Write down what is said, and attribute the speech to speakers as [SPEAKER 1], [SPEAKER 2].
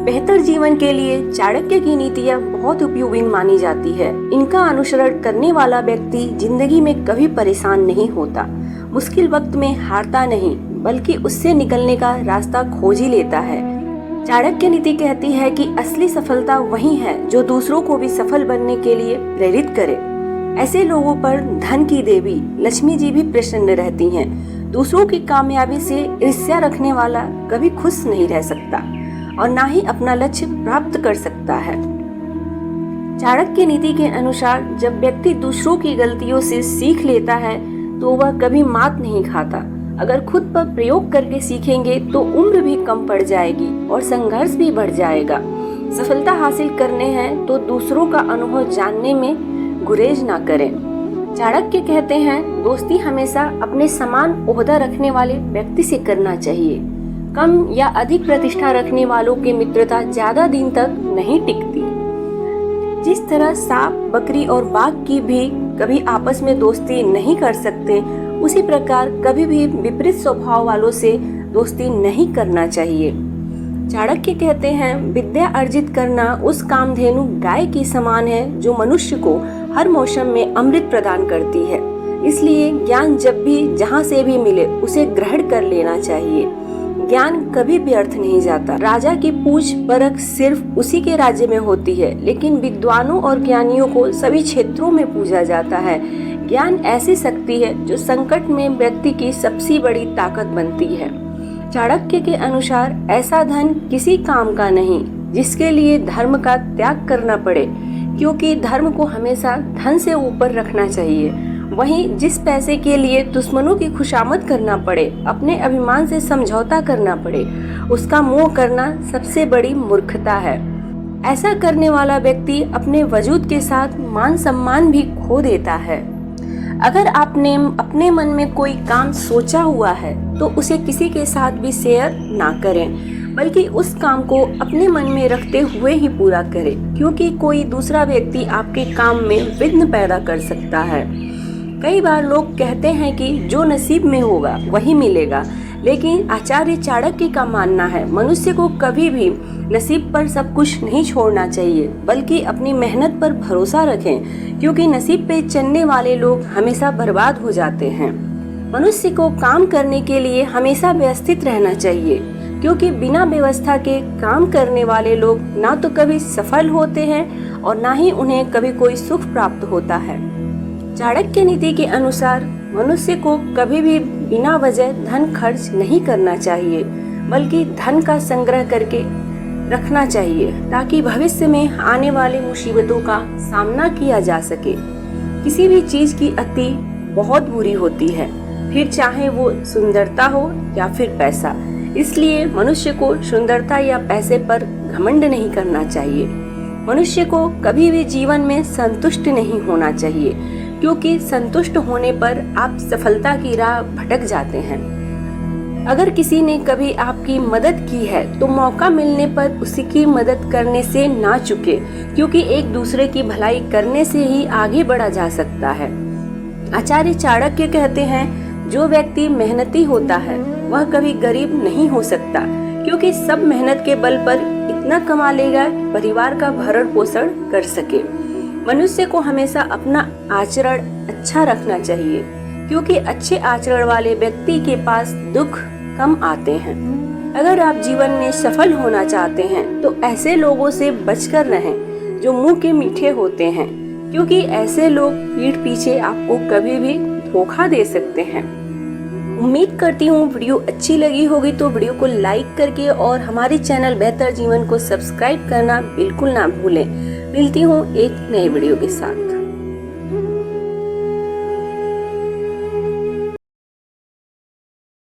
[SPEAKER 1] बेहतर जीवन के लिए चाणक्य की नीतियाँ बहुत उपयोगी मानी जाती है। इनका अनुसरण करने वाला व्यक्ति जिंदगी में कभी परेशान नहीं होता, मुश्किल वक्त में हारता नहीं, बल्कि उससे निकलने का रास्ता खोज ही लेता है। चाणक्य नीति कहती है कि असली सफलता वही है जो दूसरों को भी सफल बनने के लिए प्रेरित करे। ऐसे लोगों पर धन की देवी लक्ष्मी जी भी प्रसन्न रहती हैं। दूसरों की कामयाबी से ईर्ष्या रखने वाला कभी खुश नहीं रह सकता और ना ही अपना लक्ष्य प्राप्त कर सकता है। चाणक्य नीति के अनुसार जब व्यक्ति दूसरों की गलतियों से सीख लेता है तो वह कभी मात नहीं खाता। अगर खुद पर प्रयोग करके सीखेंगे तो उम्र भी कम पड़ जाएगी और संघर्ष भी बढ़ जाएगा। सफलता हासिल करने हैं तो दूसरों का अनुभव जानने में गुरेज ना करें। चाणक्य कहते हैं, दोस्ती हमेशा अपने समान ओहदा रखने वाले व्यक्ति से करना चाहिए। कम या अधिक प्रतिष्ठा रखने वालों की मित्रता ज्यादा दिन तक नहीं टिकती। जिस तरह सांप, बकरी और बाघ की भी कभी आपस में दोस्ती नहीं कर सकते, उसी प्रकार कभी भी विपरीत स्वभाव वालों से दोस्ती नहीं करना चाहिए। चाणक्य कहते हैं, विद्या अर्जित करना उस कामधेनु गाय के समान है जो मनुष्य को हर मौसम में अमृत प्रदान करती है। इसलिए ज्ञान जब भी जहाँ से भी मिले उसे ग्रहण कर लेना चाहिए। ज्ञान कभी व्यर्थ नहीं जाता। राजा की पूछ परख सिर्फ उसी के राज्य में होती है, लेकिन विद्वानों और ज्ञानियों को सभी क्षेत्रों में पूजा जाता है। ज्ञान ऐसी शक्ति है जो संकट में व्यक्ति की सबसे बड़ी ताकत बनती है। चाणक्य के अनुसार ऐसा धन किसी काम का नहीं जिसके लिए धर्म का त्याग करना पड़े, क्योंकि धर्म को हमेशा धन से ऊपर रखना चाहिए। वहीं जिस पैसे के लिए दुश्मनों की खुशामद करना पड़े, अपने अभिमान से समझौता करना पड़े, उसका मोह करना सबसे बड़ी मूर्खता है। ऐसा करने वाला व्यक्ति अपने वजूद के साथ मान सम्मान भी खो देता है। अगर आपने अपने मन में कोई काम सोचा हुआ है तो उसे किसी के साथ भी शेयर ना करें, बल्कि उस काम को अपने मन में रखते हुए ही पूरा करें, क्योंकि कोई दूसरा व्यक्ति आपके काम में विघ्न पैदा कर सकता है। कई बार लोग कहते हैं कि जो नसीब में होगा वही मिलेगा, लेकिन आचार्य चाणक्य का मानना है मनुष्य को कभी भी नसीब पर सब कुछ नहीं छोड़ना चाहिए, बल्कि अपनी मेहनत पर भरोसा रखें, क्योंकि नसीब पे चलने वाले लोग हमेशा बर्बाद हो जाते हैं। मनुष्य को काम करने के लिए हमेशा व्यवस्थित रहना चाहिए, क्योंकि बिना व्यवस्था के काम करने वाले लोग ना तो कभी सफल होते हैं और ना ही उन्हें कभी कोई सुख प्राप्त होता है। चाणक्य नीति के अनुसार मनुष्य को कभी भी बिना वजह धन खर्च नहीं करना चाहिए, बल्कि धन का संग्रह करके रखना चाहिए, ताकि भविष्य में आने वाली मुसीबतों का सामना किया जा सके। किसी भी चीज की अति बहुत बुरी होती है, फिर चाहे वो सुंदरता हो या फिर पैसा। इसलिए मनुष्य को सुंदरता या पैसे पर घमंड नहीं करना चाहिए। मनुष्य को कभी भी जीवन में संतुष्ट नहीं होना चाहिए, क्योंकि संतुष्ट होने पर आप सफलता की राह भटक जाते हैं। अगर किसी ने कभी आपकी मदद की है तो मौका मिलने पर उसकी मदद करने से ना चूके, क्योंकि एक दूसरे की भलाई करने से ही आगे बढ़ा जा सकता है। आचार्य चाणक्य कहते हैं, जो व्यक्ति मेहनती होता है वह कभी गरीब नहीं हो सकता, क्योंकि सब मेहनत के बल पर इतना कमा लेगा कि परिवार का भरण पोषण कर सके। मनुष्य को हमेशा अपना आचरण अच्छा रखना चाहिए, क्योंकि अच्छे आचरण वाले व्यक्ति के पास दुख कम आते हैं। अगर आप जीवन में सफल होना चाहते हैं तो ऐसे लोगों से बचकर रहें जो मुंह के मीठे होते हैं, क्योंकि ऐसे लोग पीठ पीछे आपको कभी भी धोखा दे सकते हैं। उम्मीद करती हूँ वीडियो अच्छी लगी होगी, तो वीडियो को लाइक करके और हमारे चैनल बेहतर जीवन को सब्सक्राइब करना बिल्कुल ना भूलें। मिलती हूँ एक नए वीडियो के साथ।